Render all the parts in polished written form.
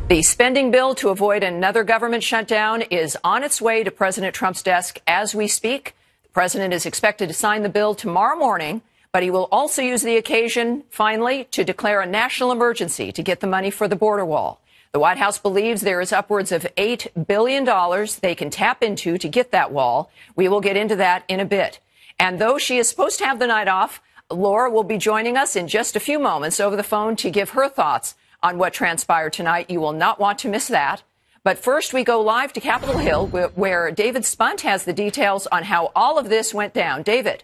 The spending bill to avoid another government shutdown is on its way to President Trump's desk as we speak. The president is expected to sign the bill tomorrow morning, but he will also use the occasion, finally, to declare a national emergency to get the money for the border wall. The White House believes there is upwards of $8 billion they can tap into to get that wall. We will get into that in a bit. And though she is supposed to have the night off, Laura will be joining us in just a few moments over the phone to give her thoughts on what transpired tonight. You will not want to miss that. But first, we go live to Capitol Hill, where David Spunt has the details on how all of this went down. David.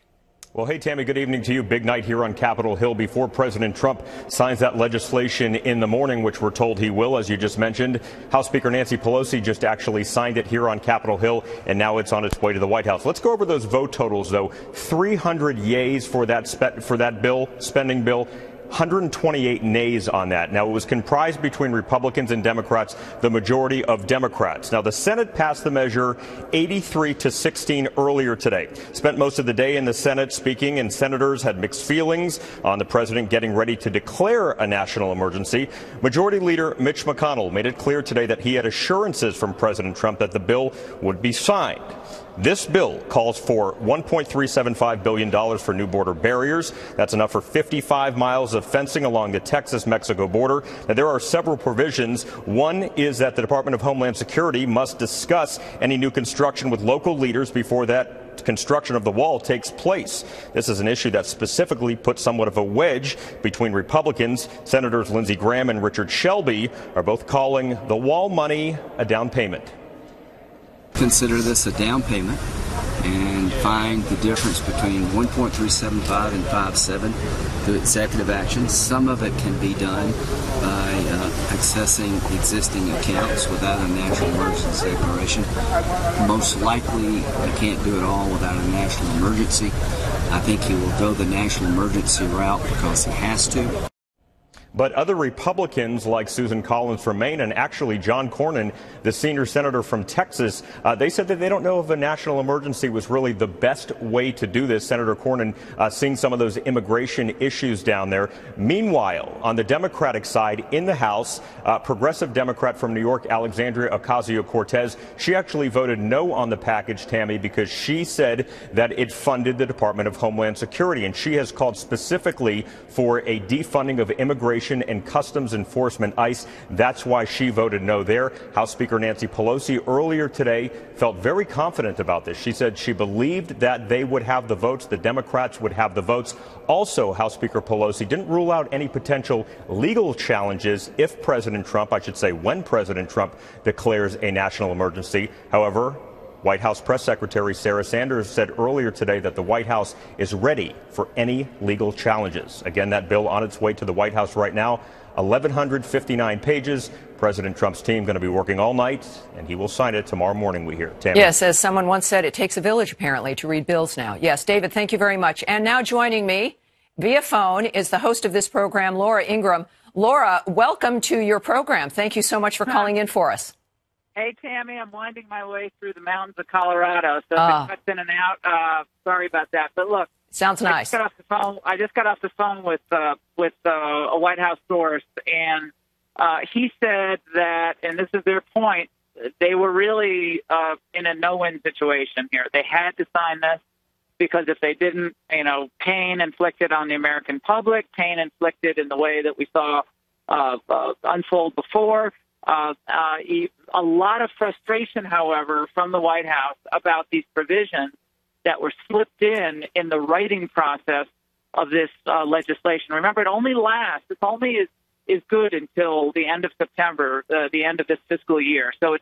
Well, hey, Tammy, good evening to you. Big night here on Capitol Hill before President Trump signs that legislation in the morning, which we're told he will, as you just mentioned. House Speaker Nancy Pelosi just actually signed it here on Capitol Hill, and now it's on its way to the White House. Let's go over those vote totals, though. 300 yays for that bill, spending bill. 128 nays on that. Now, it was comprised between Republicans and Democrats, the majority of Democrats. Now, the Senate passed the measure 83-16 earlier today. Spent most of the day in the Senate speaking, and senators had mixed feelings on the president getting ready to declare a national emergency. Majority Leader Mitch McConnell made it clear today that he had assurances from President Trump that the bill would be signed. This bill calls for $1.375 billion for new border barriers. That's enough for 55 miles of fencing along the Texas-Mexico border. Now, there are several provisions. One is that the Department of Homeland Security must discuss any new construction with local leaders before that construction of the wall takes place. This is an issue that specifically puts somewhat of a wedge between Republicans. Senators Lindsey Graham and Richard Shelby are both calling the wall money a down payment. Consider this a down payment and find the difference between 1.375 and 5.7 through executive action. Some of it can be done by accessing existing accounts without a national emergency declaration. Most likely, you can't do it all without a national emergency. I think he will go the national emergency route because he has to. But other Republicans like Susan Collins from Maine and actually John Cornyn, the senior senator from Texas, they said that they don't know if a national emergency was really the best way to do this. Senator Cornyn seeing some of those immigration issues down there. Meanwhile, on the Democratic side in the House, progressive Democrat from New York, Alexandria Ocasio-Cortez, she actually voted no on the package, Tammy, because she said that it funded the Department of Homeland Security. And she has called specifically for a defunding of immigration and Customs Enforcement, ICE. That's why she voted no there. House Speaker Nancy Pelosi earlier today felt very confident about this. She said she believed that they would have the votes, the Democrats would have the votes. Also, House Speaker Pelosi didn't rule out any potential legal challenges if President Trump, I should say when President Trump declares a national emergency. However, White House Press Secretary Sarah Sanders said earlier today that the White House is ready for any legal challenges. Again, that bill on its way to the White House right now, 1,159 pages. President Trump's team going to be working all night, and he will sign it tomorrow morning, we hear. Tammy. Yes, as someone once said, it takes a village, apparently, to read bills now. Yes, David, thank you very much. And now joining me via phone is the host of this program, Laura Ingraham. Laura, welcome to your program. Thank you so much for calling in for us. Hey, Tammy, I'm winding my way through the mountains of Colorado, so if it cuts in and out, sorry about that. But look, sounds nice. I just got off the phone with a White House source, and he said that, and this is their point, they were really in a no-win situation here. They had to sign this because if they didn't, pain inflicted on the American public, pain inflicted in the way that we saw unfold before. A lot of frustration, however, from the White House about these provisions that were slipped in the writing process of this legislation. Remember, it only is good until the end of September, the end of this fiscal year. So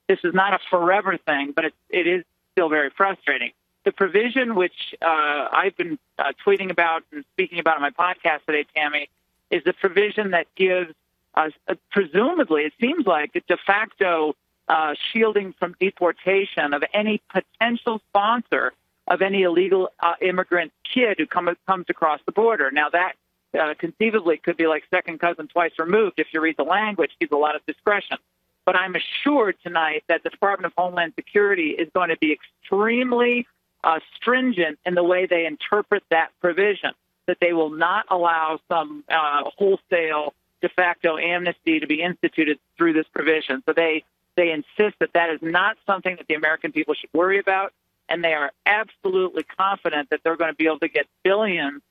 this is not a forever thing, but it is still very frustrating. The provision which I've been tweeting about and speaking about on my podcast today, Tammy, is the provision that gives presumably, it seems like, de facto shielding from deportation of any potential sponsor of any illegal immigrant kid who comes across the border. Now, that conceivably could be like second cousin twice removed if you read the language, gives a lot of discretion. But I'm assured tonight that the Department of Homeland Security is going to be extremely stringent in the way they interpret that provision, that they will not allow some wholesale de facto amnesty to be instituted through this provision. So they insist that that is not something that the American people should worry about, and they are absolutely confident that they're going to be able to get billions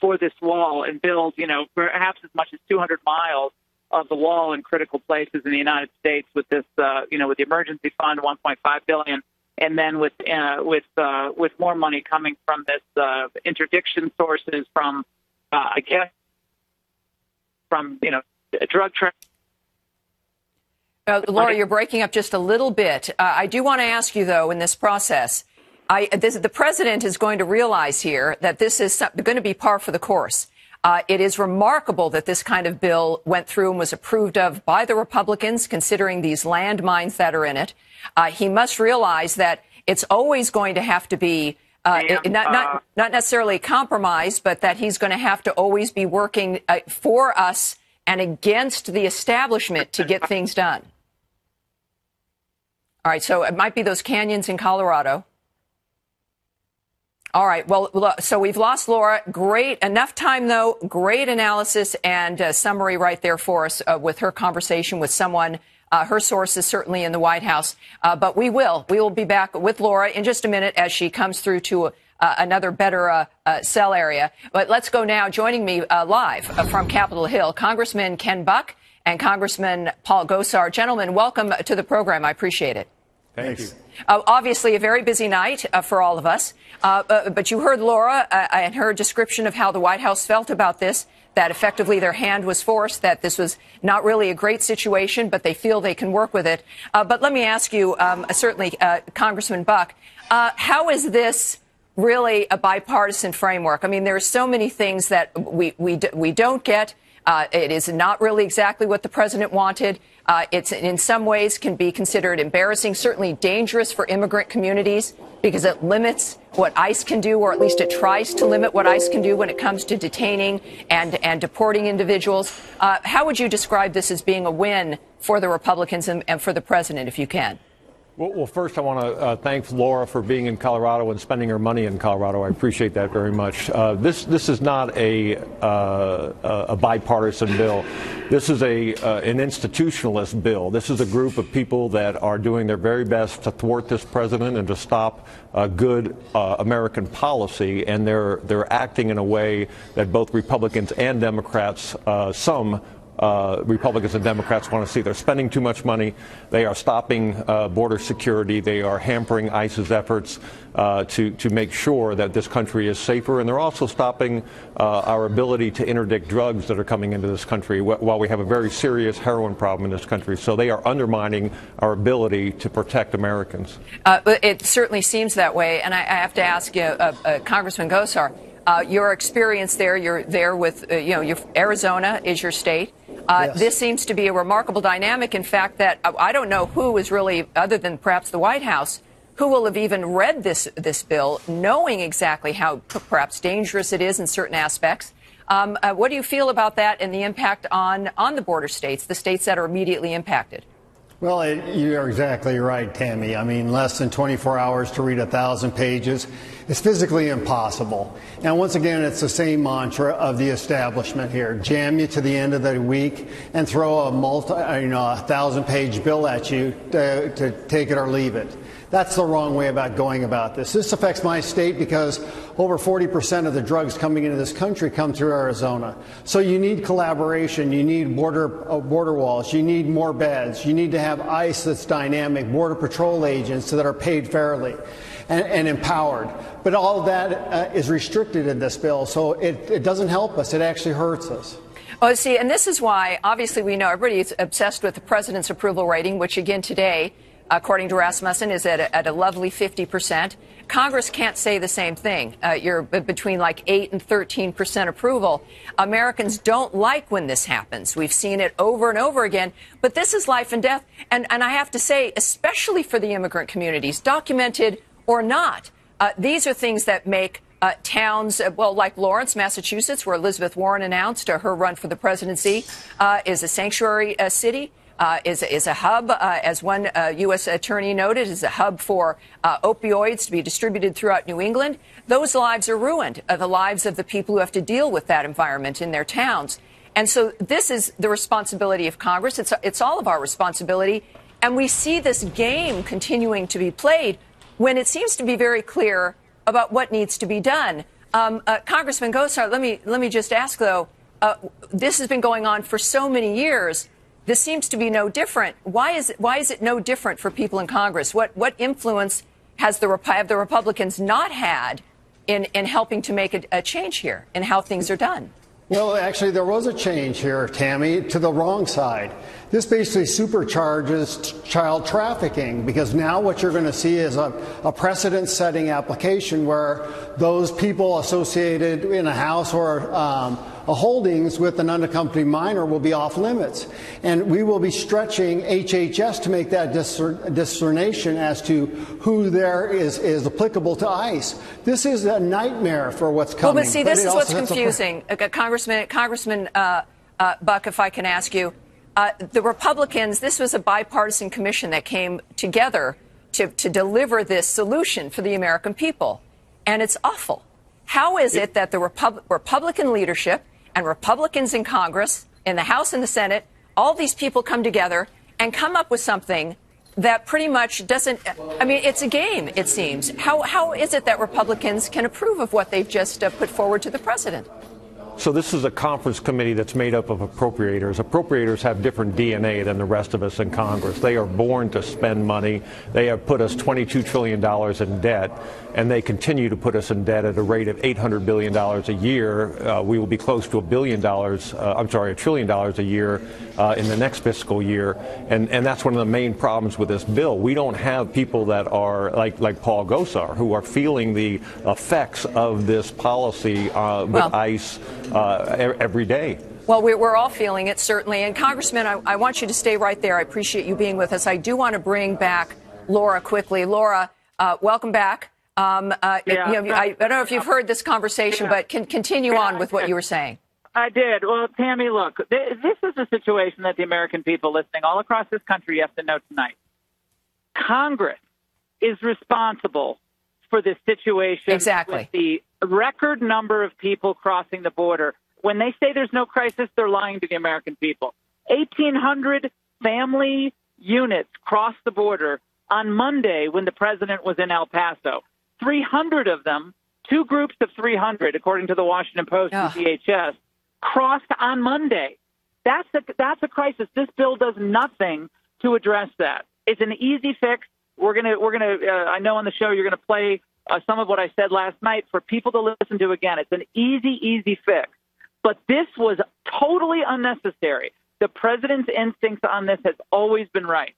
for this wall and build, perhaps as much as 200 miles of the wall in critical places in the United States with this, with the emergency fund, 1.5 billion, and then with more money coming from this interdiction sources from, drug trafficking. Laura, you're breaking up just a little bit. I do want to ask you, though, in this process, the president is going to realize here that this is going to be par for the course. It is remarkable that this kind of bill went through and was approved of by the Republicans, considering these landmines that are in it. He must realize that it's always going to have to be not necessarily a compromise, but that he's going to have to always be working for us and against the establishment to get things done. All right, so it might be those canyons in Colorado. All right, well, so we've lost Laura. Great. Enough time, though. Great analysis and summary right there for us with her conversation with someone. Her source is certainly in the White House. But we will be back with Laura in just a minute as she comes through to another better cell area. But let's go now. Joining me live from Capitol Hill, Congressman Ken Buck and Congressman Paul Gosar. Gentlemen, welcome to the program. I appreciate it. Thank you. Obviously, a very busy night for all of us. But you heard Laura and her description of how the White House felt about this, that effectively their hand was forced, that this was not really a great situation, but they feel they can work with it. But let me ask you, certainly, Congressman Buck, how is this really a bipartisan framework? I mean, there are so many things that we don't get. It is not really exactly what the president wanted. It's in some ways can be considered embarrassing, certainly dangerous for immigrant communities because it limits what ICE can do, or at least it tries to limit what ICE can do when it comes to detaining and deporting individuals. How would you describe this as being a win for the Republicans and for the president, if you can? Well, first, I want to thank Laura for being in Colorado and spending her money in Colorado. I appreciate that very much. This is not a bipartisan bill. This is an institutionalist bill. This is a group of people that are doing their very best to thwart this president and to stop good American policy, and they're acting in a way that both Republicans and Democrats, Republicans and Democrats want to see. They're spending too much money. They are stopping border security. They are hampering ICE's efforts to make sure that this country is safer. And they're also stopping our ability to interdict drugs that are coming into this country while we have a very serious heroin problem in this country. So they are undermining our ability to protect Americans. It certainly seems that way. And I have to ask you, Congressman Gosar, your experience there, you're there with, Arizona is your state. Yes. This seems to be a remarkable dynamic. In fact, that I don't know who is really, other than perhaps the White House, who will have even read this bill, knowing exactly how perhaps dangerous it is in certain aspects. What do you feel about that and the impact on the border states, the states that are immediately impacted? Well, you're exactly right, Tammy. I mean, less than 24 hours to read 1,000 pages is physically impossible. Now, once again, it's the same mantra of the establishment here. Jam you to the end of the week and throw a 1,000-page bill at you to take it or leave it. That's the wrong way about going about this. This affects my state because over 40% of the drugs coming into this country come through Arizona. So you need collaboration. You need border walls. You need more beds. You need to have ICE that's dynamic, Border Patrol agents that are paid fairly and empowered. But all of that is restricted in this bill. So it doesn't help us. It actually hurts us. Oh, see, and this is why, obviously, we know everybody is obsessed with the president's approval rating, which again today, according to Rasmussen, is at a lovely 50%. Congress can't say the same thing. You're between like 8 and 13% approval. Americans don't like when this happens. We've seen it over and over again. But this is life and death. And I have to say, especially for the immigrant communities, documented or not, these are things that make towns, like Lawrence, Massachusetts, where Elizabeth Warren announced her run for the presidency, is a sanctuary city. Is a hub, as one U.S. attorney noted, is a hub for opioids to be distributed throughout New England. Those lives are ruined, the lives of the people who have to deal with that environment in their towns. And so this is the responsibility of Congress. It's all of our responsibility. And we see this game continuing to be played when it seems to be very clear about what needs to be done. Congressman Gosar, let me just ask, though, this has been going on for so many years. This seems to be no different. Why is it no different for people in Congress? What influence have the Republicans not had in helping to make a change here in how things are done? Well, actually, there was a change here, Tammy, to the wrong side. This basically supercharges child trafficking, because now what you're going to see is a precedent-setting application where those people associated in a house or a holdings with an unaccompanied minor will be off limits. And we will be stretching HHS to make that discernation as to who there is applicable to ICE. This is a nightmare for what's coming. Well, but see, this is what's confusing. Congressman Buck, if I can ask you, the Republicans, this was a bipartisan commission that came together to deliver this solution for the American people. And it's awful. How is it that the Republican leadership and Republicans in Congress, in the House and the Senate, all these people come together and come up with something that pretty much doesn't, I mean, it's a game, it seems. How is it that Republicans can approve of what they've just put forward to the president? So this is a conference committee that's made up of appropriators. Appropriators have different DNA than the rest of us in Congress. They are born to spend money. They have put us $22 trillion in debt, and they continue to put us in debt at a rate of $800 billion a year. We will be close to $1 trillion a year in the next fiscal year. And that's one of the main problems with this bill. We don't have people that are like Paul Gosar, who are feeling the effects of this policy with ICE every day. Well, we're all feeling it, certainly. And Congressman, I want you to stay right there. I appreciate you being with us. I do want to bring back Laura quickly. Laura, welcome back. I don't know if you've heard this conversation, but continue on with what you were saying. I did. Well, Tammy, look, this is a situation that the American people listening all across this country have to know tonight. Congress is responsible for this situation. Exactly. With the record number of people crossing the border. When they say there's no crisis, they're lying to the American people. 1,800 family units crossed the border on Monday when the president was in El Paso. 300 of them, two groups of 300, according to the Washington Post and DHS, crossed on Monday. That's a crisis. This bill does nothing to address that. It's an easy fix. We're gonna. I know on the show you're gonna play some of what I said last night for people to listen to again. It's an easy fix. But this was totally unnecessary. The president's instincts on this has always been right.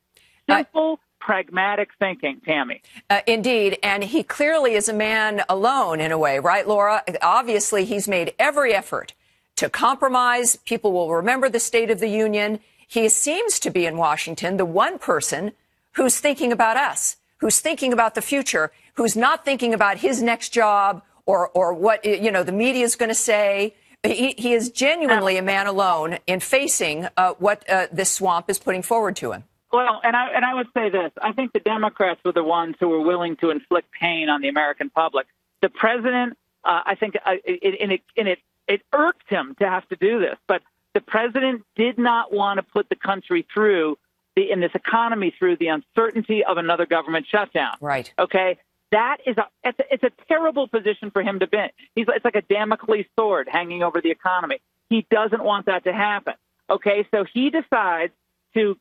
Simple, pragmatic thinking, Tammy. Indeed. And he clearly is a man alone in a way, right, Laura? Obviously, he's made every effort to compromise. People will remember the State of the Union. He seems to be in Washington the one person who's thinking about us, who's thinking about the future, who's not thinking about his next job or what, the media is going to say. He is genuinely a man alone in facing what this swamp is putting forward to him. Well, and I would say this. I think the Democrats were the ones who were willing to inflict pain on the American public. The president, I think it irked him to have to do this, but the president did not want to put the country through in this economy through the uncertainty of another government shutdown. Right. Okay. That is it's a terrible position for him to be in. It's like a Damocles sword hanging over the economy. He doesn't want that to happen. Okay. So he decides to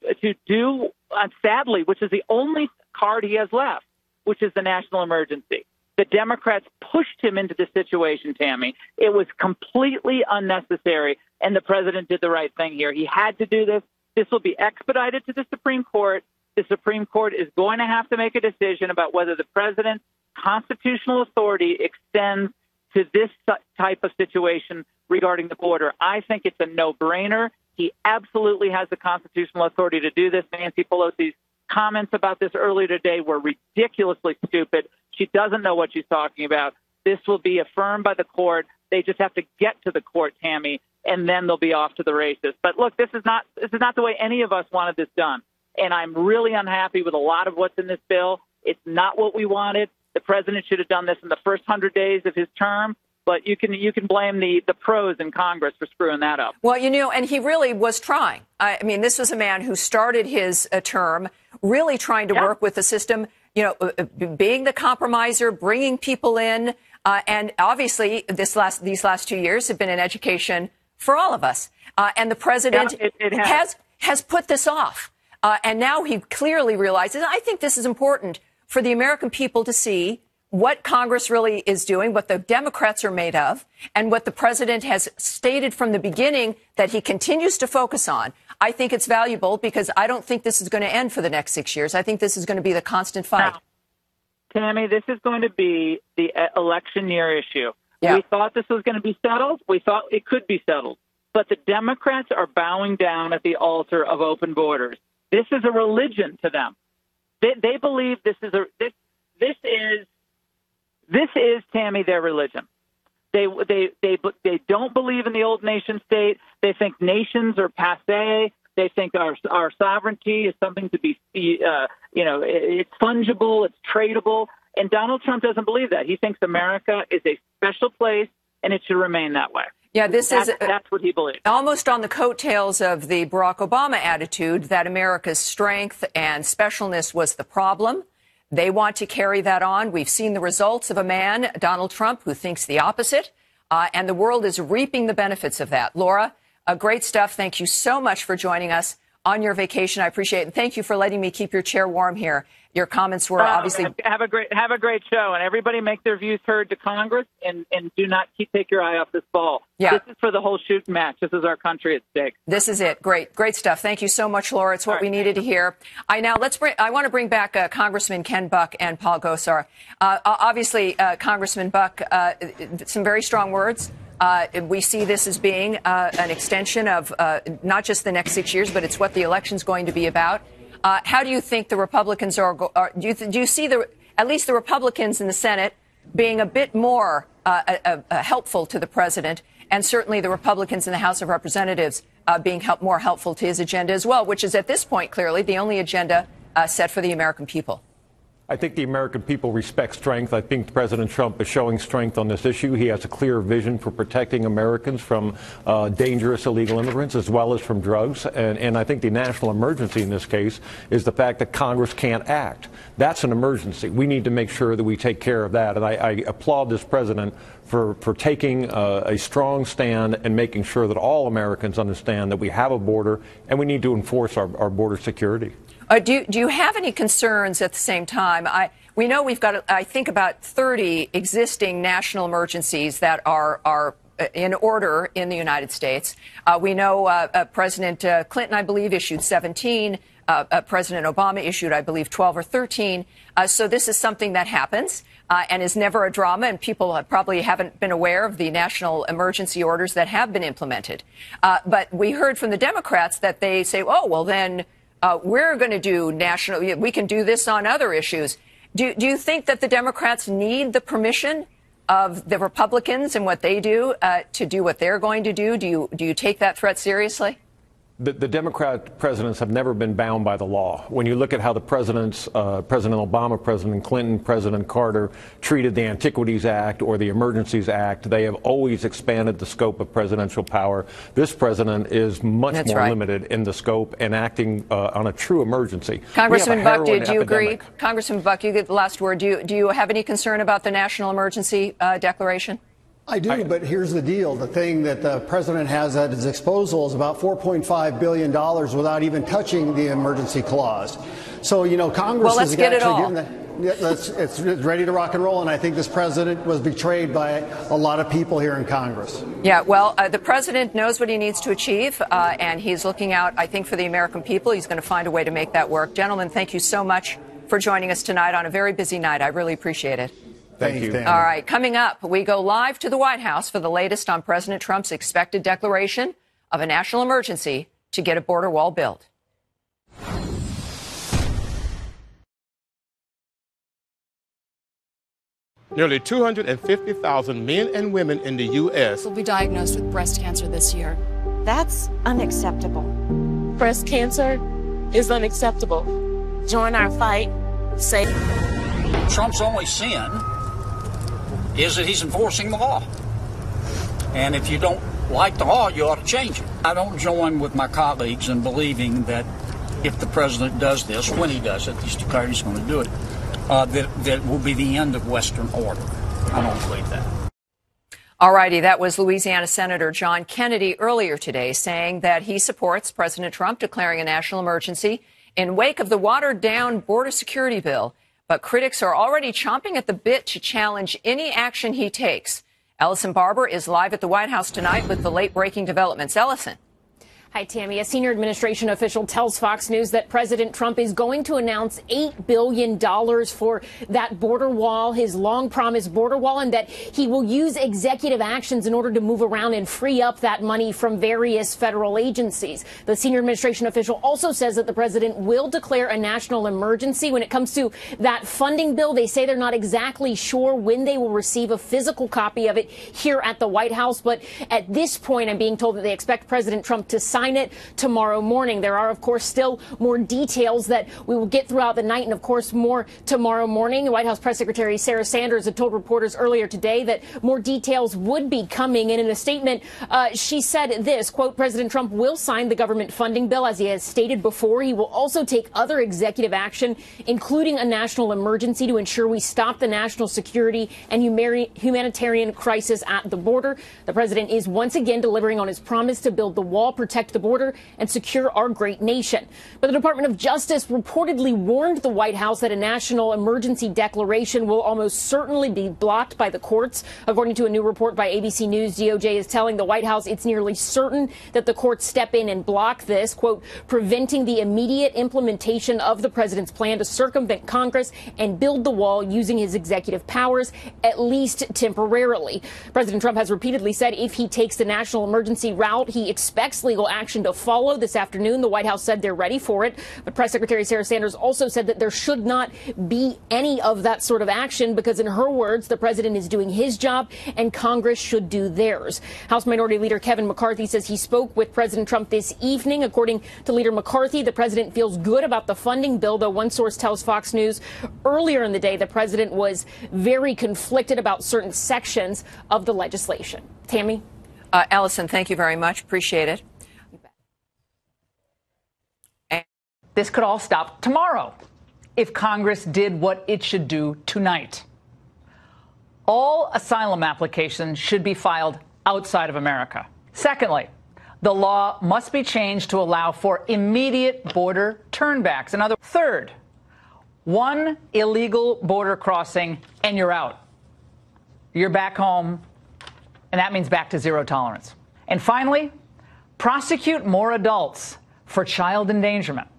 do, sadly, which is the only card he has left, which is the national emergency. The Democrats pushed him into this situation, Tammy. It was completely unnecessary, and the president did the right thing here. He had to do this. This will be expedited to the Supreme Court. The Supreme Court is going to have to make a decision about whether the president's constitutional authority extends to this type of situation regarding the border. I think it's a no-brainer. He absolutely has the constitutional authority to do this. Nancy Pelosi's comments about this earlier today were ridiculously stupid. She doesn't know what she's talking about. This will be affirmed by the court. They just have to get to the court, Tammy, and then they'll be off to the races. But look, this is not the way any of us wanted this done. And I'm really unhappy with a lot of what's in this bill. It's not what we wanted. The president should have done this in the first 100 days of his term. But you can blame the pros in Congress for screwing that up. Well, and he really was trying. I mean, this was a man who started his term really trying to work with the system, being the compromiser, bringing people in. And obviously, these last 2 years have been an education for all of us. And the president has put this off. And now he clearly realizes, I think this is important for the American people to see what Congress really is doing, what the Democrats are made of, and what the president has stated from the beginning that he continues to focus on. I think it's valuable because I don't think this is going to end for the next 6 years. I think this is going to be the constant fight. Now, Tammy, this is going to be the election year issue. Yeah. We thought this was going to be settled. We thought it could be settled. But the Democrats are bowing down at the altar of open borders. This is a religion to them. They believe this is, Tammy, their religion. They don't believe in the old nation state. They think nations are passé. They think our sovereignty is something to be, it's fungible, it's tradable. And Donald Trump doesn't believe that. He thinks America is a special place and it should remain that way. Yeah, that's what he believes. Almost on the coattails of the Barack Obama attitude that America's strength and specialness was the problem. They want to carry that on. We've seen the results of a man, Donald Trump, who thinks the opposite, and the world is reaping the benefits of that. Laura, great stuff. Thank you so much for joining us on your vacation. I appreciate it. And thank you for letting me keep your chair warm here. Your comments were obviously have a great show, and everybody make their views heard to Congress, and do not take your eye off this ball. Yeah. This is for the whole shooting match. This is our country at stake. This is it. Great stuff. Thank you so much, Laura. It's what we needed to hear. I want to bring back Congressman Ken Buck and Paul Gosar. Obviously, Congressman Buck, some very strong words. We see this as being an extension of not just the next 6 years, but it's what the election's going to be about. How do you think the Republicans do you see at least the Republicans in the Senate being a bit more helpful to the president, and certainly the Republicans in the House of Representatives being more helpful to his agenda as well, which is at this point clearly the only agenda set for the American people? I think the American people respect strength. I think President Trump is showing strength on this issue. He has a clear vision for protecting Americans from dangerous illegal immigrants as well as from drugs. And I think the national emergency in this case is the fact that Congress can't act. That's an emergency. We need to make sure that we take care of that. And I applaud this president for taking a strong stand and making sure that all Americans understand that we have a border and we need to enforce our border security. Do you have any concerns at the same time? We know we've got, I think, about 30 existing national emergencies that are in order in the United States. We know President Clinton, I believe, issued 17. President Obama issued, I believe, 12 or 13. So this is something that happens and is never a drama, and people probably haven't been aware of the national emergency orders that have been implemented. But we heard from the Democrats that they say, oh, well, then we're going to do we can do this on other issues. Do you think that the Democrats need the permission of the Republicans and what they do to do what they're going to do? Do you take that threat seriously? The Democrat presidents have never been bound by the law. When you look at how the presidents, President Obama, President Clinton, President Carter, treated the Antiquities Act or the Emergencies Act, they have always expanded the scope of presidential power. This president is much more limited in the scope and acting on a true emergency. Congressman Buck, do you agree? Congressman Buck, you get the last word. Do you have any concern about the national emergency declaration? I do, but here's the deal. The thing that the president has at his disposal is about $4.5 billion without even touching the emergency clause. So, Congress is actually given that. It's ready to rock and roll, and I think this president was betrayed by a lot of people here in Congress. Yeah, well, the president knows what he needs to achieve, and he's looking out, I think, for the American people. He's going to find a way to make that work. Gentlemen, thank you so much for joining us tonight on a very busy night. I really appreciate it. Thank you. All right. Coming up, we go live to the White House for the latest on President Trump's expected declaration of a national emergency to get a border wall built. Nearly 250,000 men and women in the U.S. will be diagnosed with breast cancer this year. That's unacceptable. Breast cancer is unacceptable. Join our fight. Say Trump's only sin is that he's enforcing the law. And if you don't like the law, you ought to change it. I don't join with my colleagues in believing that if the president does this, when he does it, he's declared he's going to do it, that will be the end of Western order. I don't believe that. All righty. That was Louisiana Senator John Kennedy earlier today saying that he supports President Trump declaring a national emergency in wake of the watered-down border security bill. But critics are already chomping at the bit to challenge any action he takes. Ellison Barber is live at the White House tonight with the late-breaking developments. Ellison. Hi, Tammy. A senior administration official tells Fox News that President Trump is going to announce $8 billion for that border wall, his long-promised border wall, and that he will use executive actions in order to move around and free up that money from various federal agencies. The senior administration official also says that the president will declare a national emergency. When it comes to that funding bill, they say they're not exactly sure when they will receive a physical copy of it here at the White House. But at this point, I'm being told that they expect President Trump to sign it tomorrow morning. There are, of course, still more details that we will get throughout the night and, of course, more tomorrow morning. White House Press Secretary Sarah Sanders had told reporters earlier today that more details would be coming. And in a statement, she said this, quote, President Trump will sign the government funding bill, as he has stated before. He will also take other executive action, including a national emergency, to ensure we stop the national security and humanitarian crisis at the border. The president is once again delivering on his promise to build the wall, protect the border, and secure our great nation. But the Department of Justice reportedly warned the White House that a national emergency declaration will almost certainly be blocked by the courts. According to a new report by ABC News, DOJ is telling the White House it's nearly certain that the courts step in and block this, quote, preventing the immediate implementation of the president's plan to circumvent Congress and build the wall using his executive powers, at least temporarily. President Trump has repeatedly said if he takes the national emergency route, he expects legal action to follow. This afternoon, the White House said they're ready for it. But Press Secretary Sarah Sanders also said that there should not be any of that sort of action because, in her words, the president is doing his job and Congress should do theirs. House Minority Leader Kevin McCarthy says he spoke with President Trump this evening. According to Leader McCarthy, the president feels good about the funding bill, though one source tells Fox News earlier in the day the president was very conflicted about certain sections of the legislation. Tammy? Ellison, thank you very much. Appreciate it. This could all stop tomorrow if Congress did what it should do tonight. All asylum applications should be filed outside of America. Secondly, the law must be changed to allow for immediate border turnbacks. Third, one illegal border crossing and you're out. You're back home, and that means back to zero tolerance. And finally, prosecute more adults for child endangerment.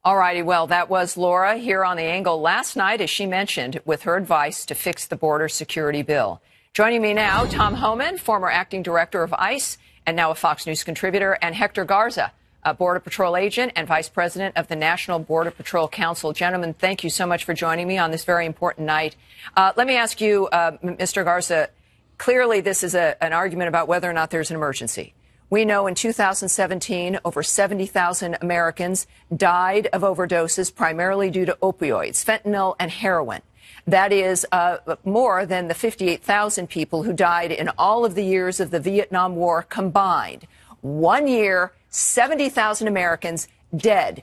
All righty. Well, that was Laura here on The Angle last night, as she mentioned, with her advice to fix the border security bill. Joining me now, Tom Homan, former acting director of ICE and now a Fox News contributor, and Hector Garza, a Border Patrol agent and vice president of the National Border Patrol Council. Gentlemen, thank you so much for joining me on this very important night. Let me ask you, Mr. Garza, clearly this is an argument about whether or not there's an emergency. We know in 2017, over 70,000 Americans died of overdoses, primarily due to opioids, fentanyl and heroin. That is more than the 58,000 people who died in all of the years of the Vietnam War combined. 1 year, 70,000 Americans dead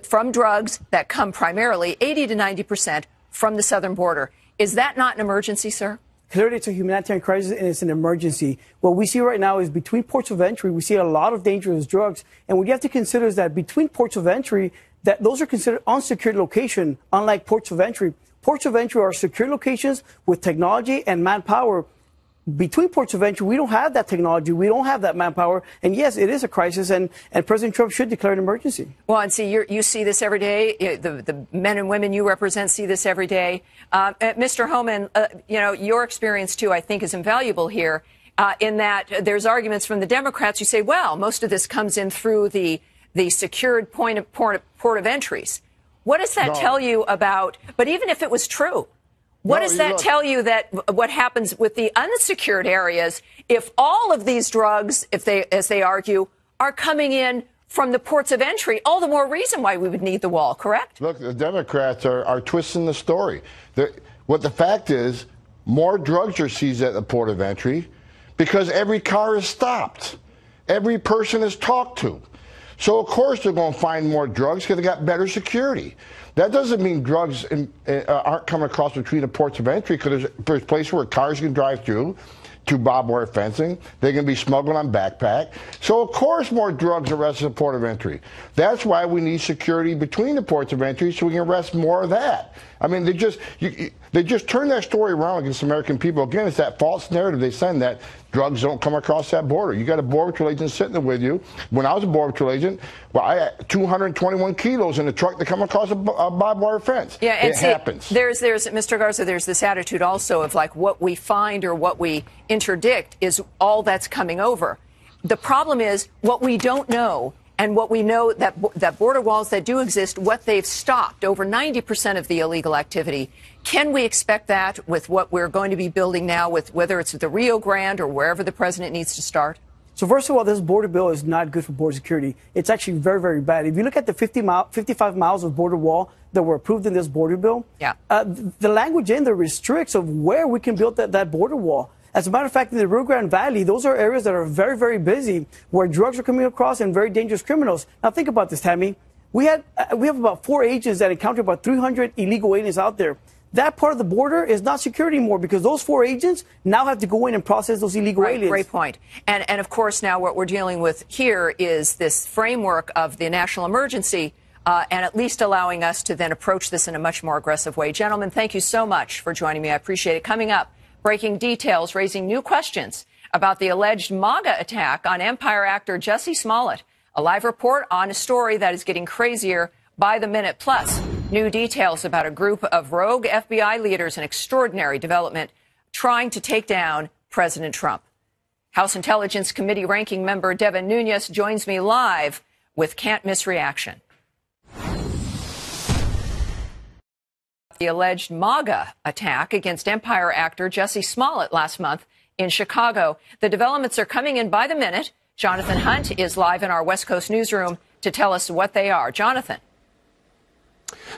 from drugs that come primarily 80 to 90% from the southern border. Is that not an emergency, sir? Clearly, it's a humanitarian crisis and it's an emergency. What we see right now is between ports of entry, we see a lot of dangerous drugs. And what you have to consider is that between ports of entry, that those are considered unsecured location, unlike ports of entry. Ports of entry are secure locations with technology and manpower. Between ports of entry, we don't have that technology. We don't have that manpower. And yes, it is a crisis, and President Trump should declare an emergency. Well, and see, you see this every day. The men and women you represent see this every day. Mr. Homan, your experience, too, I think is invaluable here in that there's arguments from the Democrats who say, well, most of this comes in through the secured port of entries. What does that tell you about? But even if it was true, what does that tell you that what happens with the unsecured areas if all of these drugs, as they argue, are coming in from the ports of entry? All the more reason why we would need the wall, correct? Look, the Democrats are twisting the story. What the fact is, more drugs are seized at the port of entry because every car is stopped. Every person is talked to. So, of course, they're going to find more drugs because they got better security. That doesn't mean drugs aren't coming across between the ports of entry, because there's places where cars can drive through barbed wire fencing. They can be smuggled on backpack. So, of course, more drugs arrested at the port of entry. That's why we need security between the ports of entry so we can arrest more of that. I mean, they just turn that story around against American people. Again, it's that false narrative they send that drugs don't come across that border. You got a Border Patrol agent sitting there with you. When I was a Border Patrol agent, well, I had 221 kilos in the truck to come across a barbed wire fence. Yeah, and it happens. There's Mr. Garza, there's this attitude also of like what we find or what we interdict is all that's coming over. The problem is what we don't know. And what we know that border walls that do exist, what they've stopped, over 90% of the illegal activity. Can we expect that with what we're going to be building now, with whether it's the Rio Grande or wherever the president needs to start? So first of all, this border bill is not good for border security. It's actually very, very bad. If you look at the 55 miles of border wall that were approved in this border bill, the language in there restricts of where we can build that border wall. As a matter of fact, in the Rio Grande Valley, those are areas that are very, very busy, where drugs are coming across and very dangerous criminals. Now, think about this, Tammy. We have about 4 agents that encounter about 300 illegal aliens out there. That part of the border is not secure anymore because those 4 agents now have to go in and process those illegal aliens. Great point. And of course, now what we're dealing with here is this framework of the national emergency and at least allowing us to then approach this in a much more aggressive way. Gentlemen, thank you so much for joining me. I appreciate it. Coming up, breaking details, raising new questions about the alleged MAGA attack on Empire actor Jussie Smollett. A live report on a story that is getting crazier by the minute. Plus, new details about a group of rogue FBI leaders, an extraordinary development, trying to take down President Trump. House Intelligence Committee ranking member Devin Nunes joins me live with Can't Miss Reaction. The alleged MAGA attack against Empire actor Jussie Smollett last month in Chicago. The developments are coming in by the minute. Jonathan Hunt is live in our West Coast newsroom to tell us what they are. Jonathan.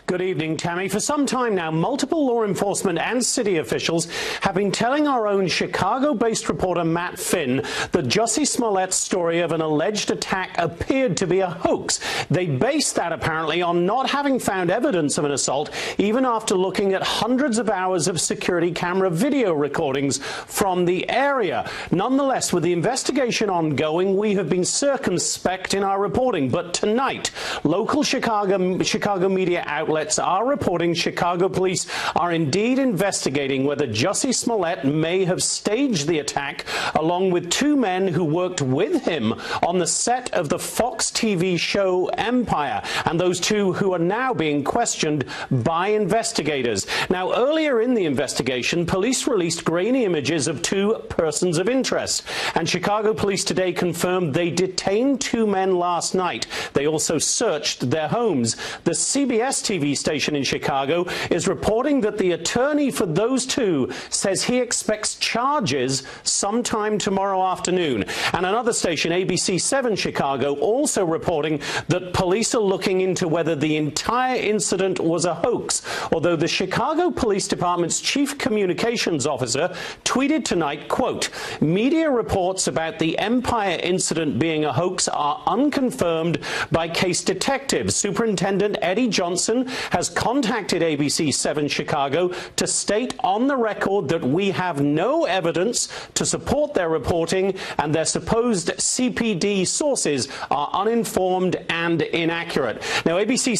Good evening, Tammy. For some time now, multiple law enforcement and city officials have been telling our own Chicago-based reporter Matt Finn that Jussie Smollett's story of an alleged attack appeared to be a hoax. They based that apparently on not having found evidence of an assault, even after looking at hundreds of hours of security camera video recordings from the area. Nonetheless, with the investigation ongoing, we have been circumspect in our reporting. But tonight, local Chicago media outlets are reporting Chicago police are indeed investigating whether Jussie Smollett may have staged the attack along with 2 men who worked with him on the set of the Fox TV show Empire, and those 2 who are now being questioned by investigators. Now, earlier in the investigation, police released grainy images of 2 persons of interest, and Chicago police today confirmed they detained 2 men last night. They also searched their homes. The CBS TV station in Chicago is reporting that the attorney for those 2 says he expects charges sometime tomorrow afternoon. And another station, ABC 7 Chicago, also reporting that police are looking into whether the entire incident was a hoax, although the Chicago Police Department's chief communications officer tweeted tonight, quote, "Media reports about the Empire incident being a hoax are unconfirmed by case detectives. Superintendent Eddie Johnson has contacted ABC 7 Chicago to state on the record that we have no evidence to support their reporting and their supposed CPD sources are uninformed and inaccurate." Now, ABC